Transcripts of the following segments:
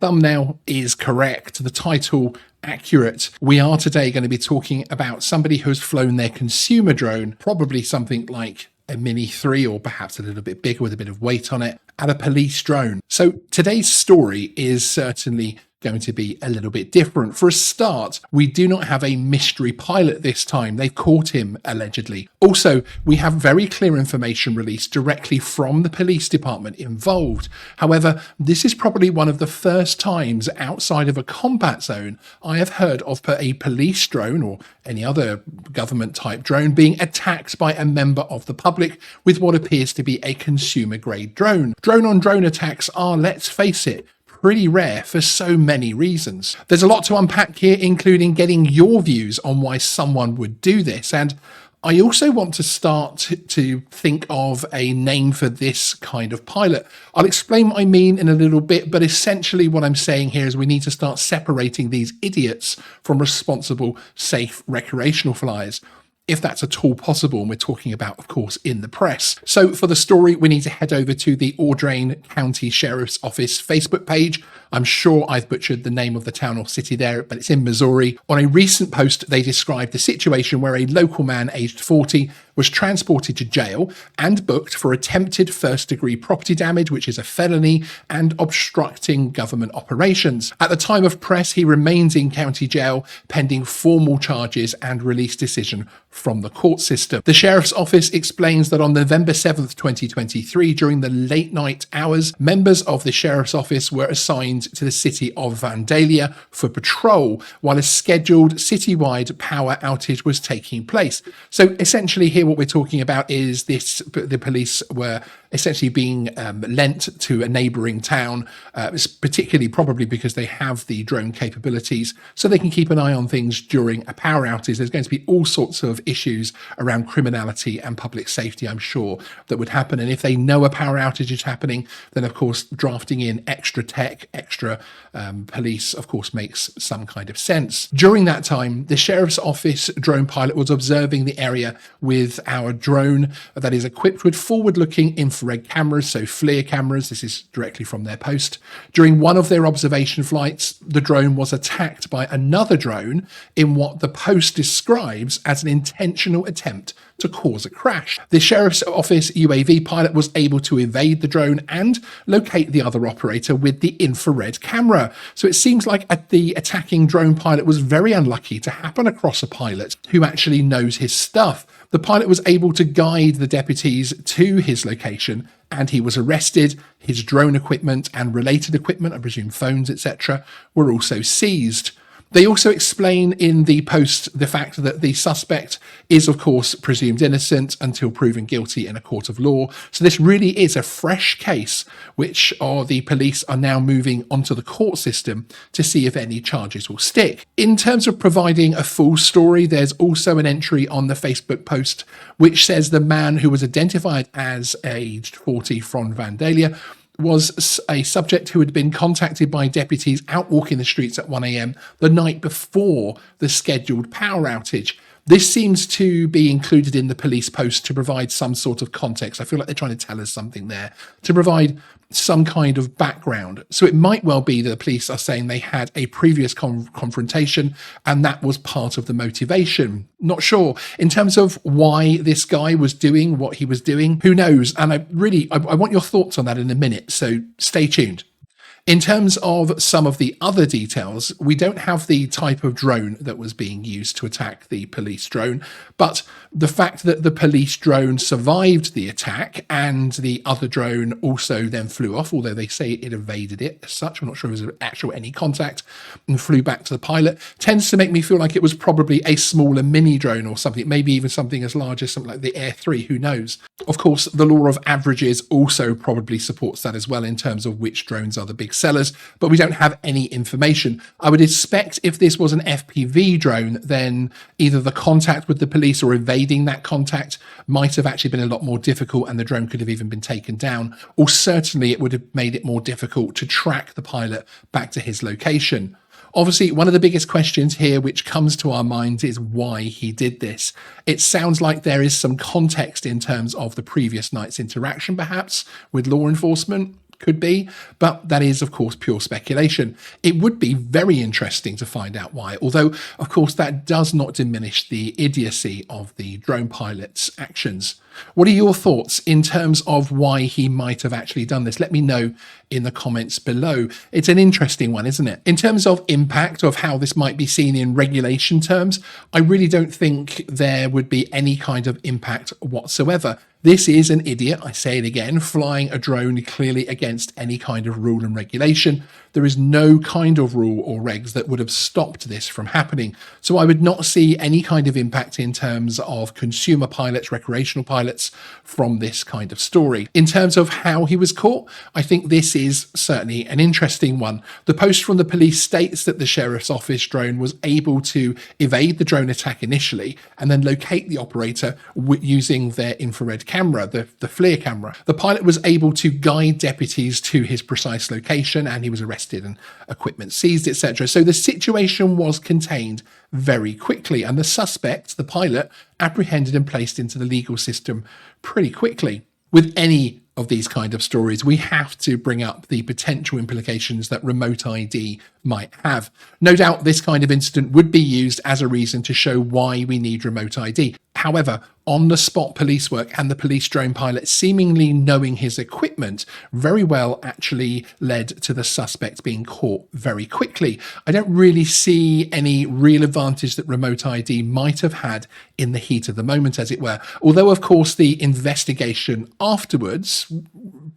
thumbnail is correct, the title accurate, we are today going to be talking about somebody who's flown their consumer drone, probably something like a Mini 3 or perhaps a little bit bigger with a bit of weight on it, at a police drone. So today's story is certainly going to be a little bit different. For a start, we do not have a mystery pilot this time. They've caught him, allegedly. Also, we have very clear information released directly from the police department involved. However, this is probably one of the first times outside of a combat zone I have heard of a police drone or any other government type drone being attacked by a member of the public with what appears to be a consumer grade drone. Drone on drone attacks are, let's face it, pretty rare for so many reasons. There's a lot to unpack here, including getting your views on why someone would do this. And I also want to start to think of a name for this kind of pilot. I'll explain what I mean in a little bit, but essentially what I'm saying here is we need to start separating these idiots from responsible, safe recreational flyers, if that's at all possible, and we're talking about, of course, in the press. So for the story, we need to head over to the Audrain County Sheriff's Office Facebook page. I'm sure I've butchered the name of the town or city there, but it's in Missouri. On a recent post, they described the situation where a local man aged 40 was transported to jail and booked for attempted first-degree property damage, which is a felony, and obstructing government operations. At the time of press, he remains in county jail pending formal charges and release decision from the court system. The Sheriff's Office explains that on November 7th, 2023, during the late night hours, members of the Sheriff's Office were assigned to the city of Vandalia for patrol while a scheduled citywide power outage was taking place. So essentially here what we're talking about is the police were essentially being lent to a neighbouring town, particularly probably because they have the drone capabilities, so they can keep an eye on things during a power outage. There's going to be all sorts of issues around criminality and public safety, I'm sure, that would happen. And if they know a power outage is happening, then of course drafting in extra tech, extra police, of course, makes some kind of sense. During that time, the Sheriff's Office drone pilot was observing the area with our drone that is equipped with forward-looking infrared cameras, so FLIR cameras. This is directly from their post. During one of their observation flights, the drone was attacked by another drone in what the post describes as an intentional attempt to cause a crash. The Sheriff's Office UAV pilot was able to evade the drone and locate the other operator with the infrared camera. So it seems like the attacking drone pilot was very unlucky to happen across a pilot who actually knows his stuff. The pilot was able to guide the deputies to his location and he was arrested. His drone equipment and related equipment, I presume phones, etc., were also seized. They also explain in the post the fact that the suspect is, of course, presumed innocent until proven guilty in a court of law. So this really is a fresh case, which the police are now moving onto the court system to see if any charges will stick. In terms of providing a full story, there's also an entry on the Facebook post which says the man who was identified as aged 40 from Vandalia was a subject who had been contacted by deputies out walking the streets at 1 a.m. the night before the scheduled power outage. This seems to be included in the police post to provide some sort of context. I feel like they're trying to tell us something there, to provide some kind of background. So it might well be that the police are saying they had a previous confrontation and that was part of the motivation. Not sure. In terms of why this guy was doing what he was doing, who knows? And I want your thoughts on that in a minute, so stay tuned. In terms of some of the other details, we don't have the type of drone that was being used to attack the police drone, but the fact that the police drone survived the attack and the other drone also then flew off, although they say it evaded it as such, I'm not sure if there was actual any contact, and flew back to the pilot, tends to make me feel like it was probably a smaller mini drone or something, maybe even something as large as something like the Air 3, who knows. Of course, the law of averages also probably supports that as well in terms of which drones are the big sellers, but we don't have any information. I would expect if this was an FPV drone, then either the contact with the police or evading that contact might have actually been a lot more difficult and the drone could have even been taken down, or certainly it would have made it more difficult to track the pilot back to his location. Obviously, one of the biggest questions here which comes to our minds is why he did this. It sounds like there is some context in terms of the previous night's interaction, perhaps, with law enforcement. could be, but that is, of course, pure speculation. It would be very interesting to find out why, although, of course, that does not diminish the idiocy of the drone pilot's actions. What are your thoughts in terms of why he might have actually done this? Let me know in the comments below. It's an interesting one, isn't it? In terms of impact of how this might be seen in regulation terms, I really don't think there would be any kind of impact whatsoever. This is an idiot, I say it again, flying a drone clearly against any kind of rule and regulation. There is no kind of rule or regs that would have stopped this from happening. So I would not see any kind of impact in terms of consumer pilots, recreational pilots from this kind of story. In terms of how he was caught, I think this is certainly an interesting one. The post from the police states that the sheriff's office drone was able to evade the drone attack initially and then locate the operator using their infrared camera, the FLIR camera. The pilot was able to guide deputies to his precise location and he was arrested and equipment seized, etc. So the situation was contained very quickly and the suspect, the pilot, apprehended and placed into the legal system pretty quickly. With any of these kind of stories, we have to bring up the potential implications that remote ID might have. No doubt this kind of incident would be used as a reason to show why we need remote ID. However, on-the-spot police work and the police drone pilot seemingly knowing his equipment very well actually led to the suspect being caught very quickly. I don't really see any real advantage that remote ID might have had in the heat of the moment, as it were. Although, of course, the investigation afterwards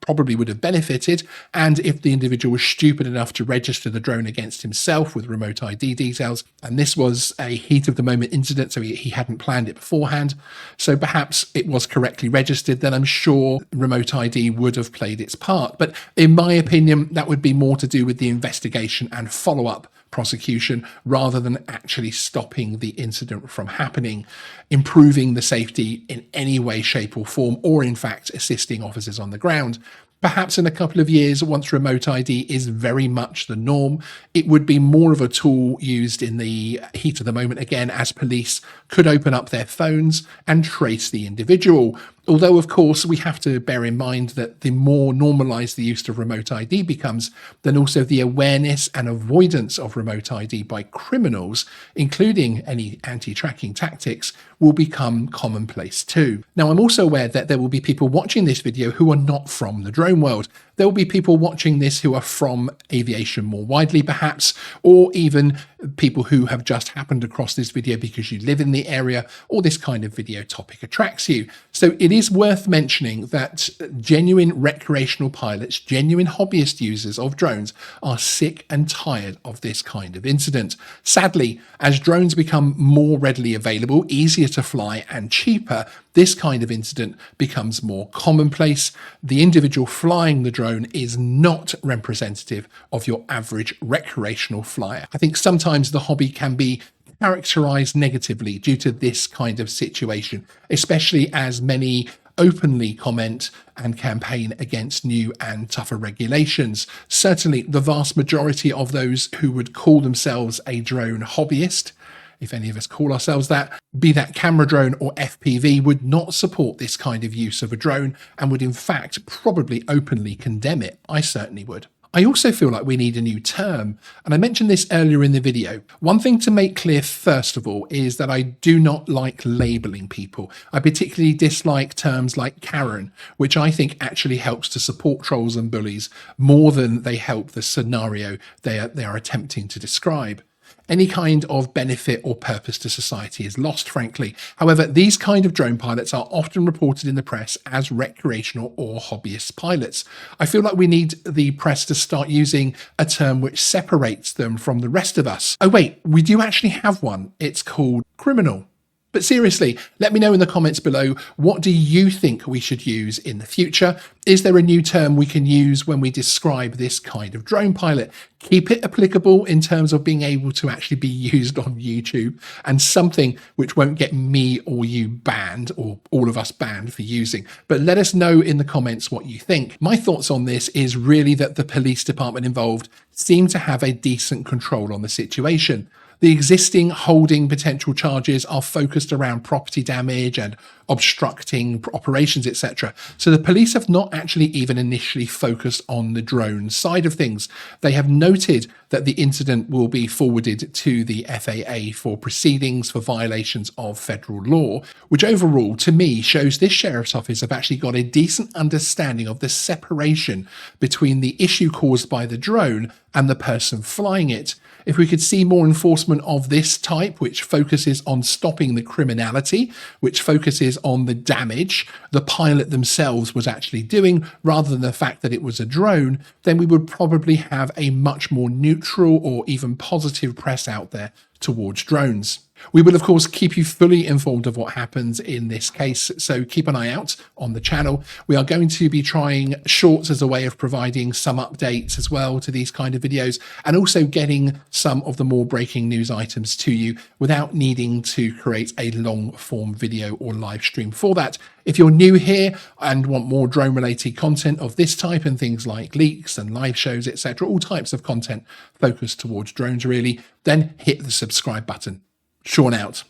probably would have benefited, and if the individual was stupid enough to register the drone against himself with remote ID details, and this was a heat of the moment incident, so he hadn't planned it beforehand, so perhaps it was correctly registered, then I'm sure remote ID would have played its part. But in my opinion, that would be more to do with the investigation and follow-up prosecution rather than actually stopping the incident from happening, improving the safety in any way, shape or form, or in fact assisting officers on the ground. Perhaps in a couple of years, once remote ID is very much the norm, it would be more of a tool used in the heat of the moment again, as police could open up their phones and trace the individual. Although, of course, we have to bear in mind that the more normalized the use of remote ID becomes, then also the awareness and avoidance of remote ID by criminals, including any anti-tracking tactics, will become commonplace too. Now, I'm also aware that there will be people watching this video who are not from the drone world. There will be people watching this who are from aviation more widely, perhaps, or even people who have just happened across this video because you live in the area or this kind of video topic attracts you. So it is worth mentioning that genuine recreational pilots, genuine hobbyist users of drones are sick and tired of this kind of incident. Sadly, as drones become more readily available, easier to fly and cheaper, this kind of incident becomes more commonplace. The individual flying the drone is not representative of your average recreational flyer. I think sometimes the hobby can be characterized negatively due to this kind of situation, especially as many openly comment and campaign against new and tougher regulations. Certainly, the vast majority of those who would call themselves a drone hobbyist, if any of us call ourselves that, be that camera drone or FPV, would not support this kind of use of a drone and would in fact probably openly condemn it. I certainly would. I also feel like we need a new term, and I mentioned this earlier in the video. One thing to make clear first of all is that I do not like labeling people. I particularly dislike terms like Karen, which I think actually helps to support trolls and bullies more than they help the scenario they are attempting to describe. Any kind of benefit or purpose to society is lost, frankly. However, these kind of drone pilots are often reported in the press as recreational or hobbyist pilots. I feel like we need the press to start using a term which separates them from the rest of us. Oh wait, we do actually have one. It's called criminal. But seriously, let me know in the comments below, what do you think we should use in the future? Is there a new term we can use when we describe this kind of drone pilot? Keep it applicable in terms of being able to actually be used on YouTube, and something which won't get me or you banned, or all of us banned for using. But let us know in the comments what you think. My thoughts on this is really that the police department involved seem to have a decent control on the situation. The existing holding potential charges are focused around property damage and obstructing operations, etc. So the police have not actually even initially focused on the drone side of things. They have noted that the incident will be forwarded to the FAA for proceedings for violations of federal law, which overall, to me, shows this sheriff's office have actually got a decent understanding of the separation between the issue caused by the drone and the person flying it. If we could see more enforcement of this type, which focuses on stopping the criminality, which focuses on the damage the pilot themselves was actually doing, rather than the fact that it was a drone, then we would probably have a much more neutral or even positive press out there towards drones. We will, of course, keep you fully informed of what happens in this case, so keep an eye out on the channel. We are going to be trying shorts as a way of providing some updates as well to these kind of videos, and also getting some of the more breaking news items to you without needing to create a long form video or live stream for that. If you're new here and want more drone related content of this type and things like leaks and live shows, etc., all types of content focused towards drones really, then hit the subscribe button. Sean out.